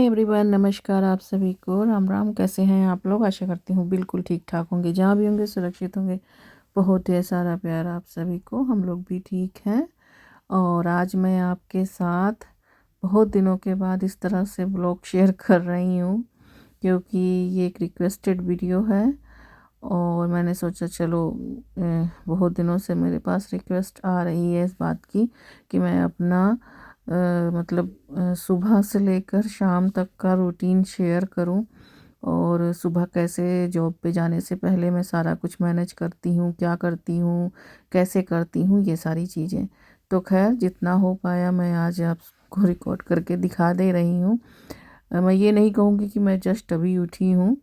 Everyone, नमस्कार आप सभी को। राम राम। कैसे हैं आप लोग? आशा करती हूँ बिल्कुल ठीक ठाक होंगे, जहाँ भी होंगे सुरक्षित होंगे। बहुत ही सारा प्यार आप सभी को। हम लोग भी ठीक हैं। और आज मैं आपके साथ बहुत दिनों के बाद इस तरह से ब्लॉग शेयर कर रही हूँ, क्योंकि ये एक रिक्वेस्टेड वीडियो है। और मैंने सोचा चलो, बहुत दिनों से मेरे पास रिक्वेस्ट आ रही है इस बात की कि मैं अपना मतलब सुबह से लेकर शाम तक का रूटीन शेयर करूं। और सुबह कैसे जॉब पे जाने से पहले मैं सारा कुछ मैनेज करती हूँ, क्या करती हूँ, कैसे करती हूँ, ये सारी चीज़ें। तो खैर, जितना हो पाया मैं आज आपको रिकॉर्ड करके दिखा दे रही हूँ। मैं ये नहीं कहूँगी कि मैं जस्ट अभी उठी हूँ।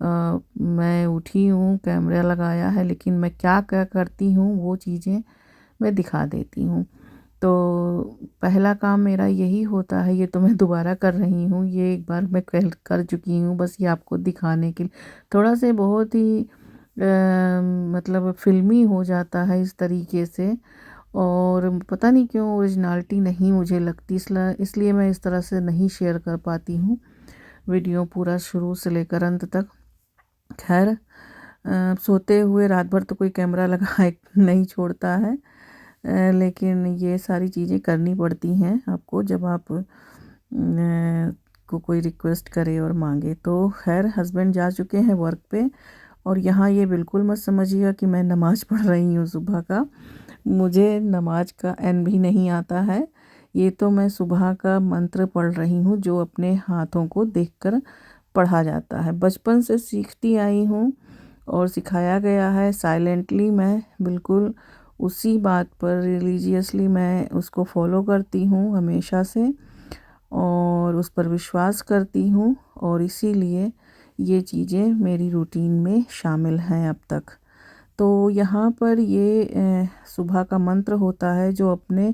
मैं उठी हूँ, कैमरा लगाया है, लेकिन मैं क्या क्या करती हूँ वो चीज़ें मैं दिखा देती हूँ। तो पहला काम मेरा यही होता है, ये तो मैं दोबारा कर रही हूँ, ये एक बार मैं कर चुकी हूँ, बस ये आपको दिखाने के लिए। थोड़ा से बहुत ही मतलब फिल्मी हो जाता है इस तरीके से। और पता नहीं क्यों ओरिजिनलिटी नहीं मुझे लगती, इसलिए मैं इस तरह से नहीं शेयर कर पाती हूँ वीडियो पूरा शुरू से लेकर अंत तक। खैर, सोते हुए रात भर तो कोई कैमरा लगा नहीं छोड़ता है। लेकिन ये सारी चीज़ें करनी पड़ती हैं आपको, जब आप को कोई रिक्वेस्ट करे और मांगे। तो खैर, हस्बैंड जा चुके हैं वर्क पे। और यहाँ ये बिल्कुल मत समझिएगा कि मैं नमाज़ पढ़ रही हूँ सुबह का। मुझे नमाज का एन भी नहीं आता है। ये तो मैं सुबह का मंत्र पढ़ रही हूँ, जो अपने हाथों को देखकर पढ़ा जाता है। बचपन से सीखती आई हूँ और सिखाया गया है। साइलेंटली मैं बिल्कुल उसी बात पर रिलीजियसली मैं उसको फॉलो करती हूँ हमेशा से, और उस पर विश्वास करती हूँ। और इसीलिए ये चीज़ें मेरी रूटीन में शामिल हैं अब तक। तो यहाँ पर ये सुबह का मंत्र होता है, जो अपने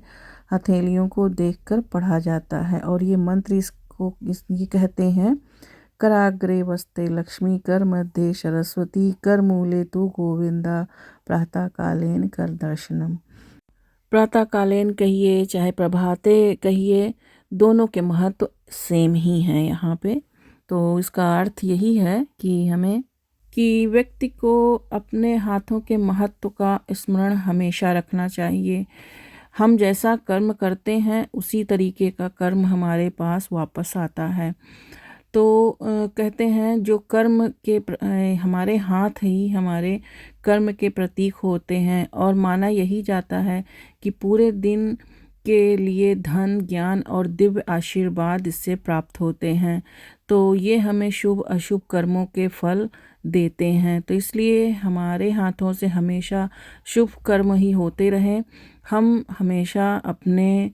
हथेलियों को देखकर पढ़ा जाता है। और ये मंत्र ये कहते हैं: कराग्रे वस्ते लक्ष्मी, कर मध्य सरस्वती, कर मूले तू गोविंदा, प्रातः कालेन कर दर्शनम। प्रातः कालीन कहिए चाहे प्रभाते कहिए, दोनों के महत्व सेम ही हैं यहाँ पे। तो इसका अर्थ यही है कि व्यक्ति को अपने हाथों के महत्व का स्मरण हमेशा रखना चाहिए। हम जैसा कर्म करते हैं उसी तरीके का कर्म हमारे पास वापस आता है। तो कहते हैं जो कर्म के हमारे हाथ ही हमारे कर्म के प्रतीक होते हैं। और माना यही जाता है कि पूरे दिन के लिए धन, ज्ञान और दिव्य आशीर्वाद इससे प्राप्त होते हैं। तो ये हमें शुभ अशुभ कर्मों के फल देते हैं। तो इसलिए हमारे हाथों से हमेशा शुभ कर्म ही होते रहें। हम हमेशा अपने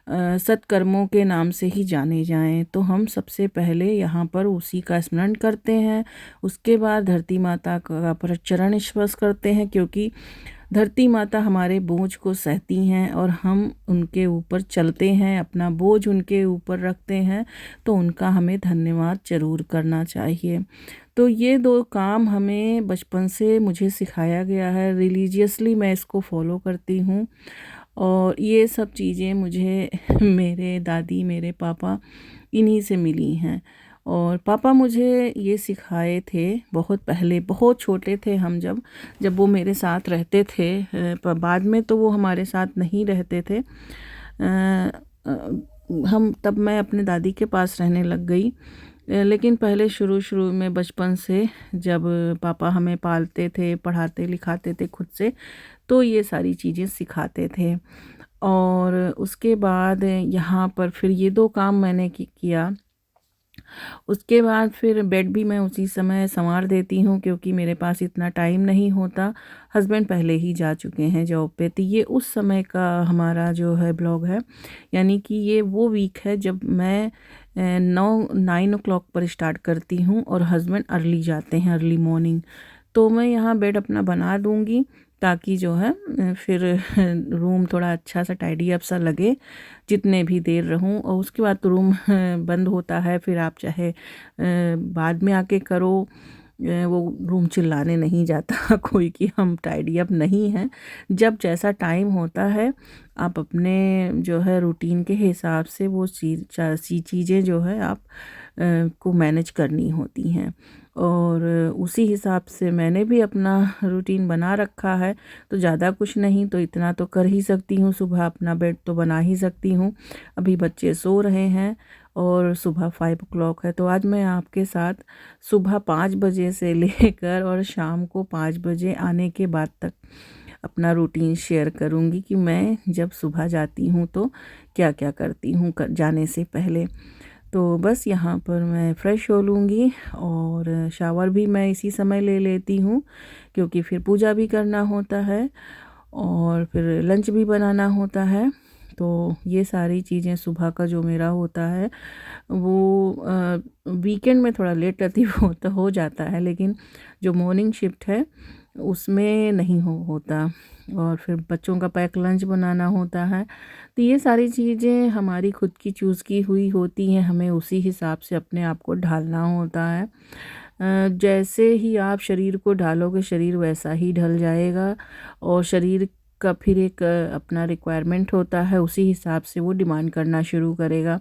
सत्कर्मों के नाम से ही जाने जाएं। तो हम सबसे पहले यहाँ पर उसी का स्मरण करते हैं। उसके बाद धरती माता का पर चरण स्पर्श करते हैं, क्योंकि धरती माता हमारे बोझ को सहती हैं और हम उनके ऊपर चलते हैं, अपना बोझ उनके ऊपर रखते हैं। तो उनका हमें धन्यवाद जरूर करना चाहिए। तो ये दो काम हमें बचपन से मुझे सिखाया गया है। रिलीजियसली मैं इसको फॉलो करती हूँ। और ये सब चीज़ें मुझे मेरे दादी, मेरे पापा, इन्हीं से मिली हैं। और पापा मुझे ये सिखाए थे बहुत पहले, बहुत छोटे थे हम जब वो मेरे साथ रहते थे। बाद में तो वो हमारे साथ नहीं रहते थे। तब मैं अपने दादी के पास रहने लग गई। लेकिन पहले शुरू शुरू में बचपन से जब पापा हमें पालते थे, पढ़ाते लिखाते थे खुद से, तो ये सारी चीज़ें सिखाते थे। और उसके बाद यहाँ पर फिर ये दो काम मैंने किया। उसके बाद फिर बेड भी मैं उसी समय संवार देती हूँ, क्योंकि मेरे पास इतना टाइम नहीं होता। हस्बैंड पहले ही जा चुके हैं जॉब पे। तो ये उस समय का हमारा जो है ब्लॉग है, यानी कि ये वो वीक है जब मैं 9 पर स्टार्ट करती हूँ और हस्बैंड अर्ली जाते हैं, अर्ली मॉर्निंग। तो मैं यहाँ बेड अपना बना दूँगी, ताकि जो है फिर रूम थोड़ा अच्छा सा टाइडी अप सा लगे जितने भी देर रहूं। और उसके बाद तो रूम बंद होता है, फिर आप चाहे बाद में आके करो, वो रूम चिल्लाने नहीं जाता कोई कि हम टाइडी अप नहीं हैं। जब जैसा टाइम होता है आप अपने जो है रूटीन के हिसाब से वो चीज़ें जो है आप को मैनेज करनी होती हैं। और उसी हिसाब से मैंने भी अपना रूटीन बना रखा है। तो ज़्यादा कुछ नहीं तो इतना तो कर ही सकती हूँ, सुबह अपना बेड तो बना ही सकती हूँ। अभी बच्चे सो रहे हैं और सुबह 5 o'clock है, तो आज मैं आपके साथ सुबह 5 बजे से लेकर और शाम को 5 बजे आने के बाद तक अपना रूटीन शेयर करूँगी कि मैं जब सुबह जाती हूँ तो क्या क्या करती हूँ जाने से पहले। तो बस यहाँ पर मैं फ़्रेश हो लूँगी और शावर भी मैं इसी समय ले लेती हूँ, क्योंकि फिर पूजा भी करना होता है और फिर लंच भी बनाना होता है। तो ये सारी चीज़ें सुबह का जो मेरा होता है वो वीकेंड में थोड़ा लेट लतीफ़ हो जाता है, लेकिन जो मॉर्निंग शिफ्ट है उसमें नहीं होता। और फिर बच्चों का पैक लंच बनाना होता है। तो ये सारी चीज़ें हमारी खुद की चूज़ की हुई होती हैं, हमें उसी हिसाब से अपने आप को ढालना होता है। जैसे ही आप शरीर को ढालोगे शरीर वैसा ही ढल जाएगा, और शरीर का फिर एक अपना रिक्वायरमेंट होता है, उसी हिसाब से वो डिमांड करना शुरू करेगा।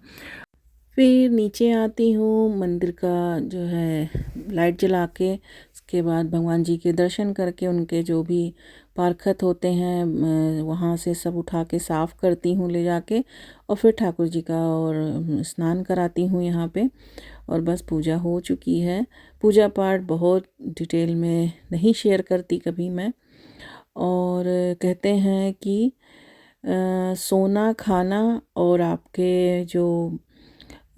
फिर नीचे आती हूँ, मंदिर का जो है लाइट जला के, उसके बाद भगवान जी के दर्शन करके उनके जो भी पारखत होते हैं वहाँ से सब उठा के साफ़ करती हूँ ले जाके, और फिर ठाकुर जी का और स्नान कराती हूँ यहाँ पे। और बस पूजा हो चुकी है। पूजा पाठ बहुत डिटेल में नहीं शेयर करती कभी मैं। और कहते हैं कि सोना खाना और आपके जो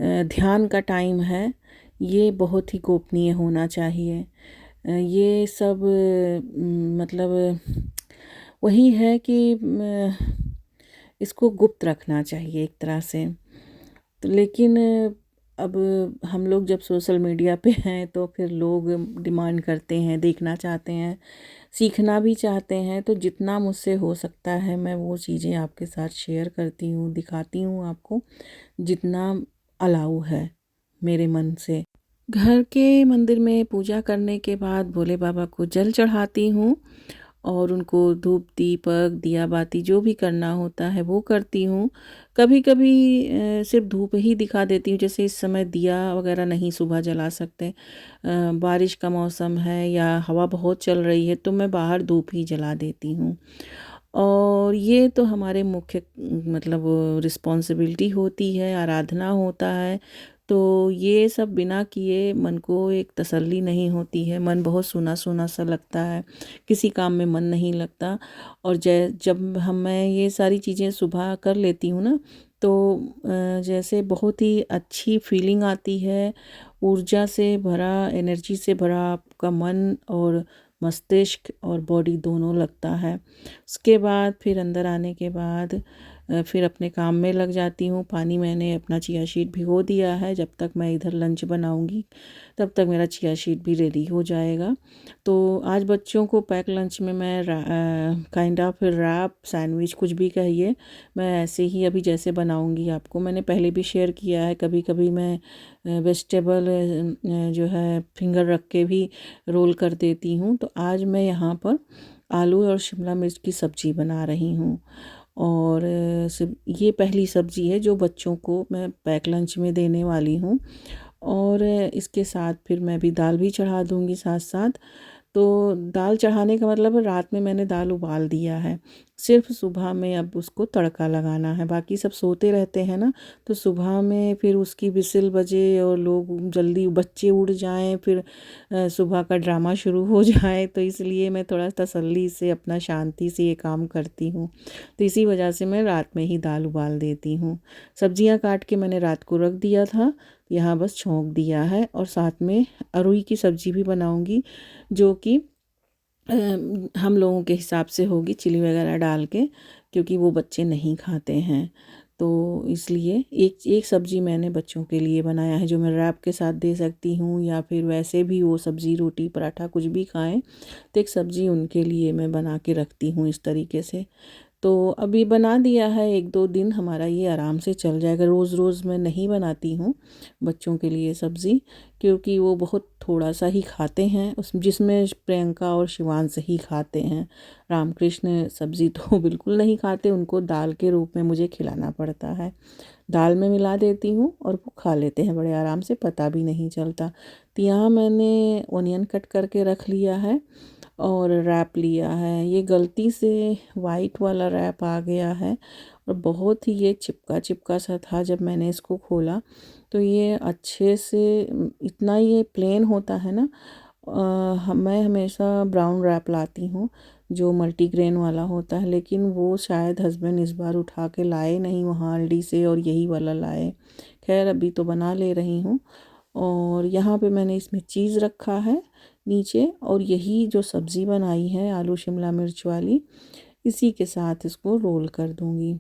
ध्यान का टाइम है ये बहुत ही गोपनीय होना चाहिए। ये सब मतलब वही है कि इसको गुप्त रखना चाहिए एक तरह से। तो लेकिन अब हम लोग जब सोशल मीडिया पे हैं तो फिर लोग डिमांड करते हैं, देखना चाहते हैं, सीखना भी चाहते हैं। तो जितना मुझसे हो सकता है मैं वो चीज़ें आपके साथ शेयर करती हूँ, दिखाती हूँ आपको, जितना अलाउ है मेरे मन से। घर के मंदिर में पूजा करने के बाद भोले बाबा को जल चढ़ाती हूँ और उनको धूप दीपक दिया बाती जो भी करना होता है वो करती हूँ। कभी कभी सिर्फ धूप ही दिखा देती हूँ, जैसे इस समय दिया वगैरह नहीं सुबह जला सकते, बारिश का मौसम है या हवा बहुत चल रही है तो मैं बाहर धूप ही जला देती हूँ। और ये तो हमारे मुख्य मतलब रिस्पॉन्सिबिलिटी होती है, आराधना होता है। तो ये सब बिना किए मन को एक तसल्ली नहीं होती है, मन बहुत सूना सूना सा लगता है, किसी काम में मन नहीं लगता। और जब मैं ये सारी चीज़ें सुबह कर लेती हूँ ना, तो जैसे बहुत ही अच्छी फीलिंग आती है, ऊर्जा से भरा, एनर्जी से भरा आपका मन और मस्तिष्क और बॉडी दोनों लगता है। उसके बाद फिर अंदर आने के बाद फिर अपने काम में लग जाती हूँ। पानी मैंने अपना चिया सीड भिगो दिया है, जब तक मैं इधर लंच बनाऊँगी तब तक मेरा चिया सीड भी रेडी हो जाएगा। तो आज बच्चों को पैक लंच में मैं काइंड ऑफ रैप सैंडविच कुछ भी कहिए, मैं ऐसे ही अभी जैसे बनाऊँगी आपको मैंने पहले भी शेयर किया है। कभी कभी मैं वेजिटेबल जो है फिंगर रख के भी रोल कर देती हूँ। तो आज मैं यहाँ पर आलू और शिमला मिर्च की सब्ज़ी बना रही हूँ। और ये पहली सब्ज़ी है जो बच्चों को मैं पैक लंच में देने वाली हूँ। और इसके साथ फिर मैं भी दाल भी चढ़ा दूँगी साथ साथ। तो दाल चढ़ाने का मतलब है रात में मैंने दाल उबाल दिया है, सिर्फ सुबह में अब उसको तड़का लगाना है। बाकी सब सोते रहते हैं ना, तो सुबह में फिर उसकी विसिल बजे और लोग जल्दी बच्चे उड़ जाएं, फिर सुबह का ड्रामा शुरू हो जाए। तो इसलिए मैं थोड़ा तसल्ली से अपना शांति से ये काम करती हूँ। तो इसी वजह से मैं रात में ही दाल उबाल देती हूँ। सब्जियाँ काट के मैंने रात को रख दिया था, यहाँ बस छोंक दिया है। और साथ में अरुई की सब्ज़ी भी बनाऊँगी, जो कि हम लोगों के हिसाब से होगी चिली वगैरह डाल के, क्योंकि वो बच्चे नहीं खाते हैं। तो इसलिए एक एक सब्ज़ी मैंने बच्चों के लिए बनाया है, जो मैं रैप के साथ दे सकती हूँ, या फिर वैसे भी वो सब्ज़ी रोटी पराठा कुछ भी खाएं, तो एक सब्ज़ी उनके लिए मैं बना के रखती हूँ इस तरीके से। तो अभी बना दिया है, 1-2 दिन हमारा ये आराम से चल जाएगा। रोज़ रोज़ मैं नहीं बनाती हूँ बच्चों के लिए सब्ज़ी, क्योंकि वो बहुत थोड़ा सा ही खाते हैं, उस जिसमें प्रियंका और शिवांश ही खाते हैं। रामकृष्ण सब्ज़ी तो बिल्कुल नहीं खाते, उनको दाल के रूप में मुझे खिलाना पड़ता है। दाल में मिला देती हूँ और वो खा लेते हैं बड़े आराम से, पता भी नहीं चलता। तो यहाँ मैंने ओनियन कट करके रख लिया है और रैप लिया है। ये गलती से वाइट वाला रैप आ गया है और बहुत ही ये चिपका चिपका सा था। जब मैंने इसको खोला तो ये अच्छे से इतना ये प्लेन होता है ना। मैं हमेशा ब्राउन रैप लाती हूँ जो मल्टीग्रेन वाला होता है, लेकिन वो शायद हस्बैंड इस बार उठा के लाए नहीं वहाँ अल्डी से और यही वाला लाए। खैर अभी तो बना ले रही हूँ। और यहाँ पे मैंने इसमें चीज़ रखा है नीचे, और यही जो सब्ज़ी बनाई है आलू शिमला मिर्च वाली, इसी के साथ इसको रोल कर दूँगी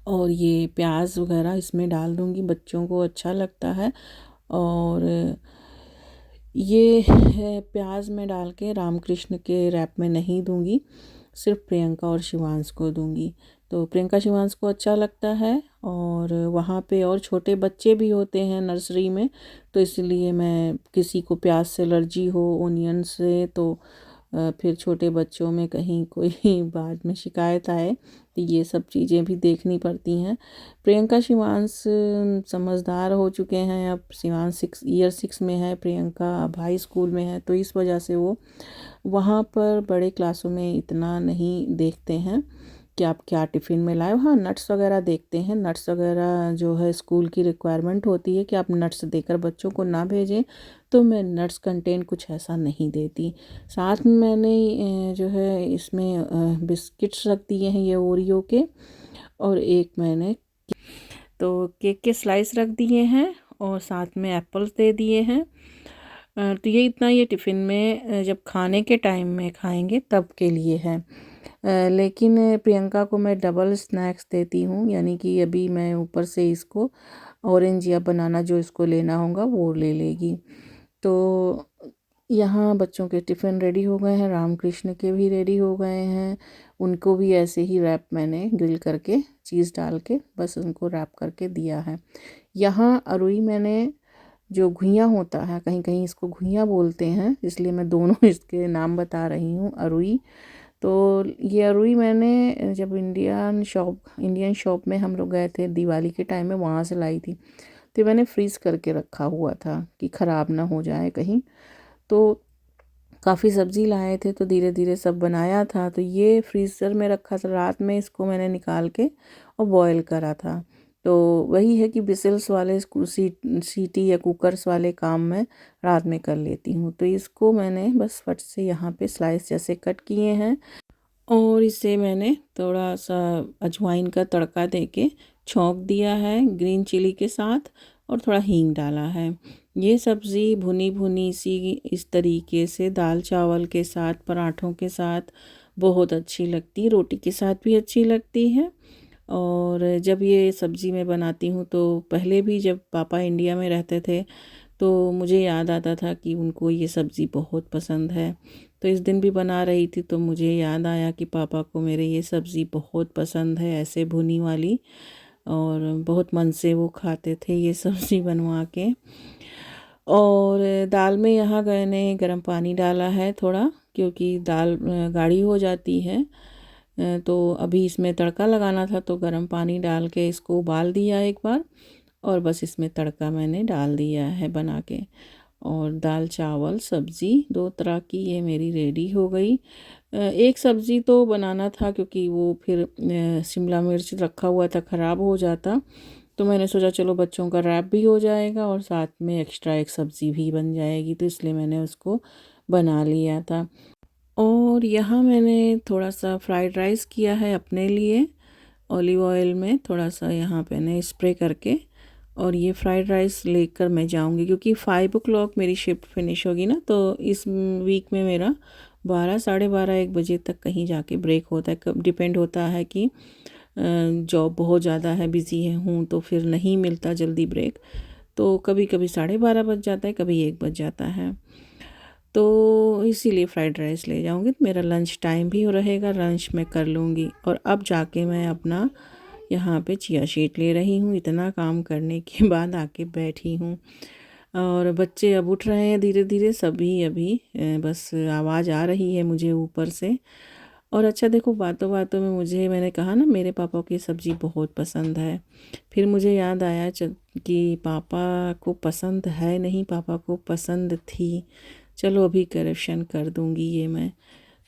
और ये प्याज वगैरह इसमें डाल दूँगी, बच्चों को अच्छा लगता है। और ये है प्याज में डाल के रामकृष्ण के रैप में नहीं दूँगी, सिर्फ प्रियंका और शिवांश को दूँगी। तो प्रियंका शिवांश को अच्छा लगता है और वहाँ पे और छोटे बच्चे भी होते हैं नर्सरी में, तो इसलिए मैं किसी को प्याज से एलर्जी हो ओनियन से तो फिर छोटे बच्चों में कहीं कोई बाद में शिकायत आए, तो ये सब चीज़ें भी देखनी पड़ती हैं। प्रियंका शिवांश समझदार हो चुके हैं, अब शिवांश 6 में है, प्रियंका अब हाई स्कूल में है, तो इस वजह से वो वहाँ पर बड़े क्लासों में इतना नहीं देखते हैं कि आप क्या टिफ़िन में लाए हो। हाँ, नट्स वगैरह देखते हैं। नट्स वगैरह जो है स्कूल की रिक्वायरमेंट होती है कि आप नट्स देकर बच्चों को ना भेजें, तो मैं नट्स कंटेंट कुछ ऐसा नहीं देती। साथ में मैंने जो है इसमें बिस्किट्स रख दिए हैं ये ओरियो के, और एक मैंने तो केक के स्लाइस रख दिए हैं और साथ में एप्पल्स दे दिए हैं। तो ये इतना ये टिफ़िन में जब खाने के टाइम में खाएंगे तब के लिए है। लेकिन प्रियंका को मैं डबल स्नैक्स देती हूँ, यानी कि अभी मैं ऊपर से इसको ऑरेंज या बनाना जो इसको लेना होगा वो ले लेगी। तो यहाँ बच्चों के टिफ़िन रेडी हो गए हैं, रामकृष्ण के भी रेडी हो गए हैं। उनको भी ऐसे ही रैप मैंने ग्रिल करके चीज़ डाल के बस उनको रैप करके दिया है। यहाँ अरुई मैंने जो घुइयाँ होता है, कहीं कहीं इसको घुइयाँ बोलते हैं, इसलिए मैं दोनों इसके नाम बता रही हूँ। अरुई, तो ये अरुई मैंने जब इंडियन शॉप में हम लोग गए थे दिवाली के टाइम में, वहाँ से लाई थी। तो मैंने फ्रीज़ करके रखा हुआ था कि ख़राब ना हो जाए कहीं। तो काफ़ी सब्ज़ी लाए थे तो धीरे धीरे सब बनाया था, तो ये फ्रीज़र में रखा था। रात में इसको मैंने निकाल के और बॉयल करा था। तो वही है कि बिसल्स वाले सीटी या कुकर्स वाले काम मैं रात में कर लेती हूँ। तो इसको मैंने बस फट से यहाँ पे स्लाइस जैसे कट किए हैं और इसे मैंने थोड़ा सा अजवाइन का तड़का देके छौंक दिया है ग्रीन चिली के साथ, और थोड़ा हींग डाला है। ये सब्ज़ी भुनी भुनी सी इस तरीके से दाल चावल के साथ, पराठों के साथ बहुत अच्छी लगती है, रोटी के साथ भी अच्छी लगती है। और जब ये सब्ज़ी मैं बनाती हूँ तो पहले भी जब पापा इंडिया में रहते थे तो मुझे याद आता था कि उनको ये सब्ज़ी बहुत पसंद है। तो इस दिन भी बना रही थी तो मुझे याद आया कि पापा को मेरे ये सब्ज़ी बहुत पसंद है ऐसे भुनी वाली, और बहुत मन से वो खाते थे ये सब्ज़ी बनवा के। और दाल में यहाँ मैंने गर्म पानी डाला है थोड़ा, क्योंकि दाल गाढ़ी हो जाती है। तो अभी इसमें तड़का लगाना था तो गर्म पानी डाल के इसको उबाल दिया एक बार, और बस इसमें तड़का मैंने डाल दिया है बना के। और दाल चावल सब्ज़ी दो तरह की ये मेरी रेडी हो गई। एक सब्ज़ी तो बनाना था क्योंकि वो फिर शिमला मिर्च रखा हुआ था, ख़राब हो जाता, तो मैंने सोचा चलो बच्चों का रैप भी हो जाएगा और साथ में एक्स्ट्रा एक सब्ज़ी भी बन जाएगी, तो इसलिए मैंने उसको बना लिया था। और यहाँ मैंने थोड़ा सा फ्राइड राइस किया है अपने लिए, ऑलिव ऑयल में थोड़ा सा यहाँ मैंने स्प्रे करके, और ये फ्राइड राइस लेकर मैं जाऊँगी क्योंकि 5 o'clock मेरी शिफ्ट फिनिश होगी ना, तो इस वीक में मेरा 12 साढ़े 12 1 बजे तक कहीं जाके ब्रेक होता है। कब डिपेंड होता है कि जॉब बहुत ज़्यादा है, बिज़ी है हूँ तो फिर नहीं मिलता जल्दी ब्रेक, तो कभी कभी 12:30 बज जाता है, कभी 1 बज जाता है। तो इसीलिए फ़्राइड राइस ले जाऊँगी तो मेरा लंच टाइम भी रहेगा, लंच मैं कर लूँगी। और अब जाके मैं अपना यहाँ पे चिया सीड ले रही हूँ, इतना काम करने के बाद आके बैठी हूँ। और बच्चे अब उठ रहे हैं धीरे धीरे सभी, अभी बस आवाज़ आ रही है मुझे ऊपर से। और अच्छा देखो, बातों बातों में मैंने कहा ना मेरे पापा को ये सब्ज़ी बहुत पसंद है। फिर मुझे याद आया कि पापा को पसंद है नहीं, पापा को पसंद थी। चलो अभी करेक्शन कर दूंगी ये मैं।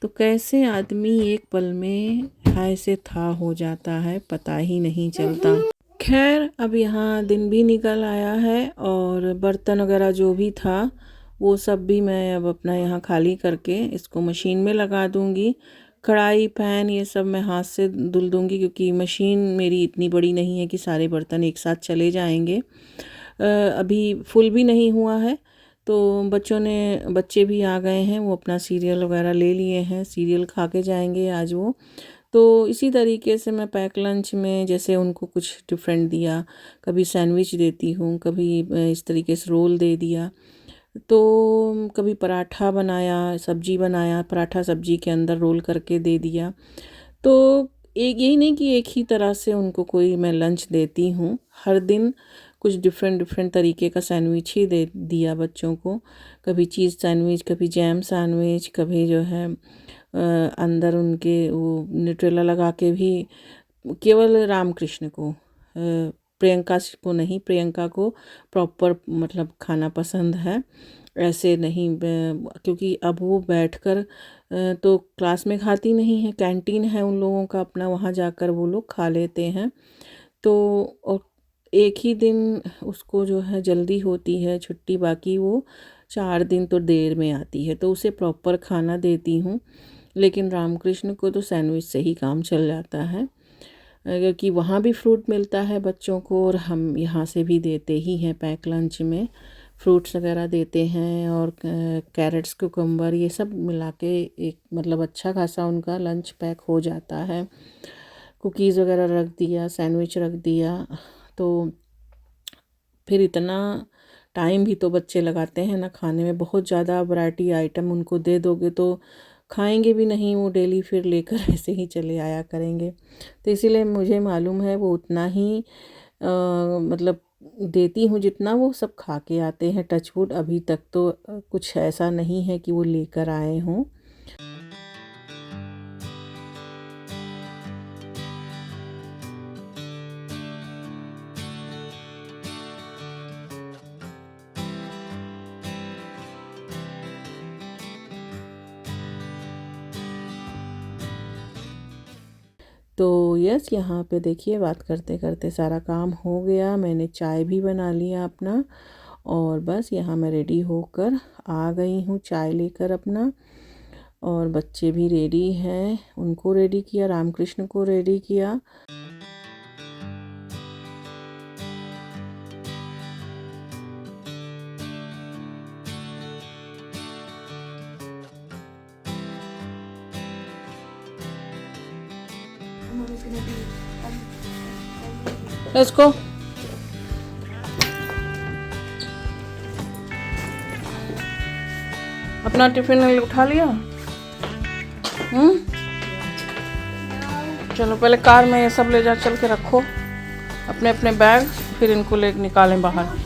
तो कैसे आदमी एक पल में हाय से था हो जाता है, पता ही नहीं चलता। खैर अब यहाँ दिन भी निकल आया है और बर्तन वगैरह जो भी था वो सब भी मैं अब अपना यहाँ खाली करके इसको मशीन में लगा दूँगी। कढ़ाई पैन ये सब मैं हाथ से धुल दूँगी, क्योंकि मशीन मेरी इतनी बड़ी नहीं है कि सारे बर्तन एक साथ चले जाएंगे। अभी फुल भी नहीं हुआ है, तो बच्चे भी आ गए हैं, वो अपना सीरियल वगैरह ले लिए हैं, सीरियल खा के जाएंगे आज वो। तो इसी तरीके से मैं पैक लंच में जैसे उनको कुछ डिफरेंट दिया, कभी सैंडविच देती हूँ, कभी इस तरीके से रोल दे दिया, तो कभी पराठा बनाया, सब्जी बनाया, पराठा सब्जी के अंदर रोल करके दे दिया। तो एक यही नहीं कि एक ही तरह से उनको कोई मैं लंच देती हूँ, हर दिन कुछ डिफरेंट डिफरेंट तरीके का सैंडविच ही दे दिया बच्चों को। कभी चीज़ सैंडविच, कभी जैम सैंडविच, कभी जो है अंदर उनके वो न्यूट्रेला लगा के भी। केवल रामकृष्ण को, प्रियंका को नहीं, प्रियंका को प्रॉपर मतलब खाना पसंद है, ऐसे नहीं क्योंकि अब वो बैठकर तो क्लास में खाती नहीं है, कैंटीन है उन लोगों का अपना, वहाँ जाकर वो लोग खा लेते हैं। तो और एक ही दिन उसको जो है जल्दी होती है छुट्टी, बाकी वो 4 दिन तो देर में आती है, तो उसे प्रॉपर खाना देती हूँ। लेकिन रामकृष्ण को तो सैंडविच से ही काम चल जाता है, क्योंकि वहाँ भी फ्रूट मिलता है बच्चों को, और हम यहाँ से भी देते ही हैं पैक लंच में, फ्रूट्स वगैरह देते हैं, और कैरेट्स कुकम्बर ये सब मिला के एक मतलब अच्छा खासा उनका लंच पैक हो जाता है। कुकीज़ वगैरह रख दिया, सैंडविच रख दिया, तो फिर इतना टाइम भी तो बच्चे लगाते हैं ना खाने में, बहुत ज़्यादा वैरायटी आइटम उनको दे दोगे तो खाएंगे भी नहीं, वो डेली फिर लेकर ऐसे ही चले आया करेंगे। तो इसीलिए मुझे मालूम है वो उतना ही मतलब देती हूँ जितना वो सब खा के आते हैं। टचवुड अभी तक तो कुछ ऐसा नहीं है कि वो लेकर आए हों। तो यस, यहाँ पे देखिए बात करते करते सारा काम हो गया, मैंने चाय भी बना लिया अपना, और बस यहाँ मैं रेडी होकर आ गई हूँ चाय लेकर अपना। और बच्चे भी रेडी हैं, उनको रेडी किया, रामकृष्ण को रेडी किया। Let's go. अपना टिफिन उठा लिया? चलो पहले कार में ये सब ले जा, चल के रखो अपने अपने बैग, फिर इनको ले निकालें बाहर।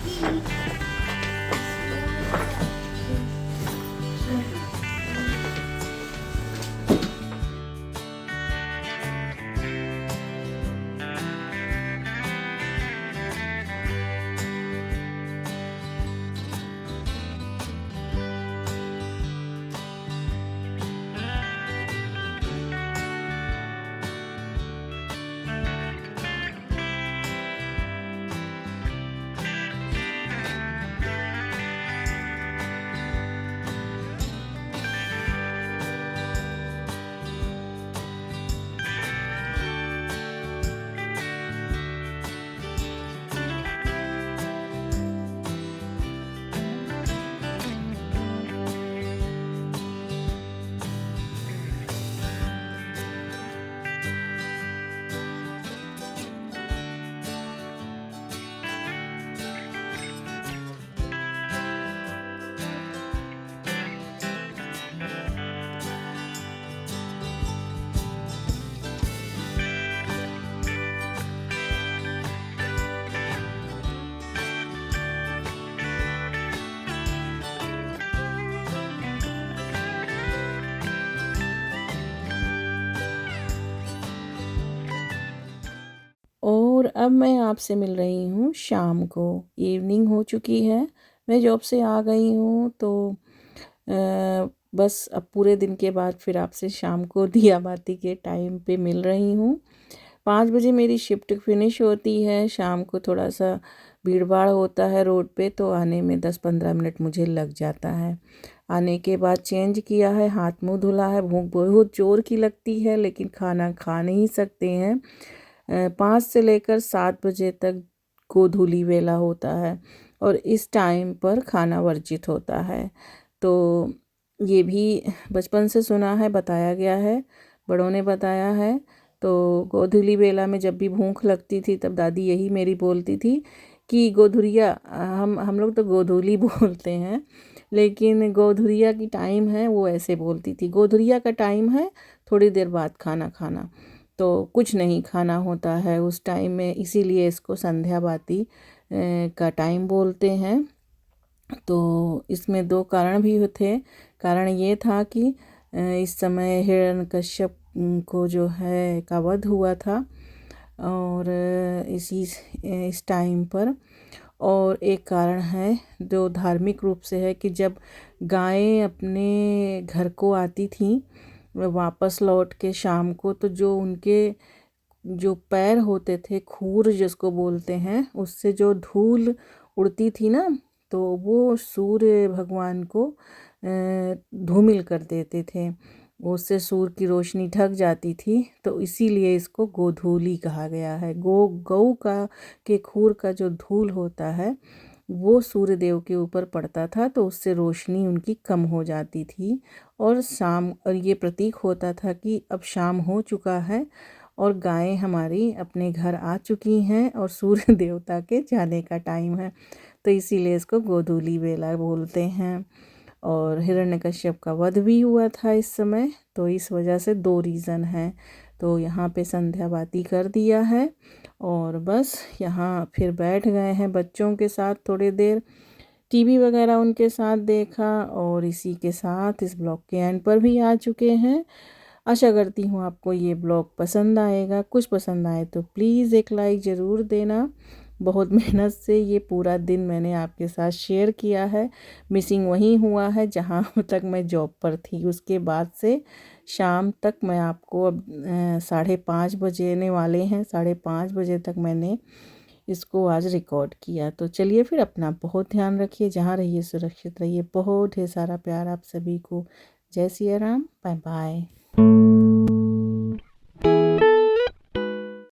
अब मैं आपसे मिल रही हूँ शाम को। इवनिंग हो चुकी है, मैं जॉब से आ गई हूँ, तो बस अब पूरे दिन के बाद फिर आपसे शाम को दिया बाती के टाइम पे मिल रही हूँ। 5 बजे मेरी शिफ्ट फिनिश होती है। शाम को थोड़ा सा भीड़ भाड़ होता है रोड पे, तो आने में 10-15 मिनट मुझे लग जाता है। आने के बाद चेंज किया है, हाथ मुंह धुला है, भूख बहुत ज़ोर की लगती है, लेकिन खाना खा नहीं सकते हैं। 5 से लेकर 7 बजे तक गोधूली वेला होता है और इस टाइम पर खाना वर्जित होता है। तो ये भी बचपन से सुना है, बताया गया है, बड़ों ने बताया है। तो गोधूली बेला में जब भी भूख लगती थी तब दादी यही मेरी बोलती थी कि गोधुरिया, हम लोग तो गोधूली बोलते हैं, लेकिन गोधुरिया की टाइम है, वो ऐसे बोलती थी, गोधुरिया का टाइम है, थोड़ी देर बाद खाना खाना। तो कुछ नहीं खाना होता है उस टाइम में, इसीलिए इसको संध्या बाती का टाइम बोलते हैं। तो इसमें 2 कारण भी थे। कारण ये था कि इस समय हिरण्यकश्यप को जो है का वध हुआ था, और इस टाइम पर। और एक कारण है जो धार्मिक रूप से है कि जब गायें अपने घर को आती थीं वापस लौट के शाम को, तो जो उनके जो पैर होते थे, खूर जिसको बोलते हैं, उससे जो धूल उड़ती थी ना, तो वो सूर्य भगवान को धूमिल कर देते थे, उससे सूर्य की रोशनी ढक जाती थी। तो इसीलिए इसको गोधूली कहा गया है। गऊ का के खूर का जो धूल होता है वो सूर्य देव के ऊपर पड़ता था, तो उससे रोशनी उनकी कम हो जाती थी। और ये प्रतीक होता था कि अब शाम हो चुका है और गायें हमारी अपने घर आ चुकी हैं और सूर्य देवता के जाने का टाइम है, तो इसीलिए इसको गोधूली बेला बोलते हैं। और हिरण्यकश्यप का वध भी हुआ था इस समय, तो इस वजह से 2 रीज़न हैं। तो यहाँ पे संध्या बाती कर दिया है और बस यहाँ फिर बैठ गए हैं बच्चों के साथ, थोड़ी देर टीवी वगैरह उनके साथ देखा, और इसी के साथ इस ब्लॉग के एंड पर भी आ चुके हैं। आशा करती हूँ आपको ये ब्लॉग पसंद आएगा। कुछ पसंद आए तो प्लीज़ एक लाइक ज़रूर देना। बहुत मेहनत से ये पूरा दिन मैंने आपके साथ शेयर किया है। मिसिंग वहीं हुआ है जहाँ तक मैं जॉब पर थी, उसके बाद से शाम तक मैं आपको अब 5:30 बजने वाले हैं, 5:30 बजे तक मैंने इसको आज रिकॉर्ड किया। तो चलिए फिर, अपना बहुत ध्यान रखिए, जहाँ रहिए सुरक्षित रहिए। बहुत ढेर सारा प्यार आप सभी को। जय सिया राम, बाय बाय।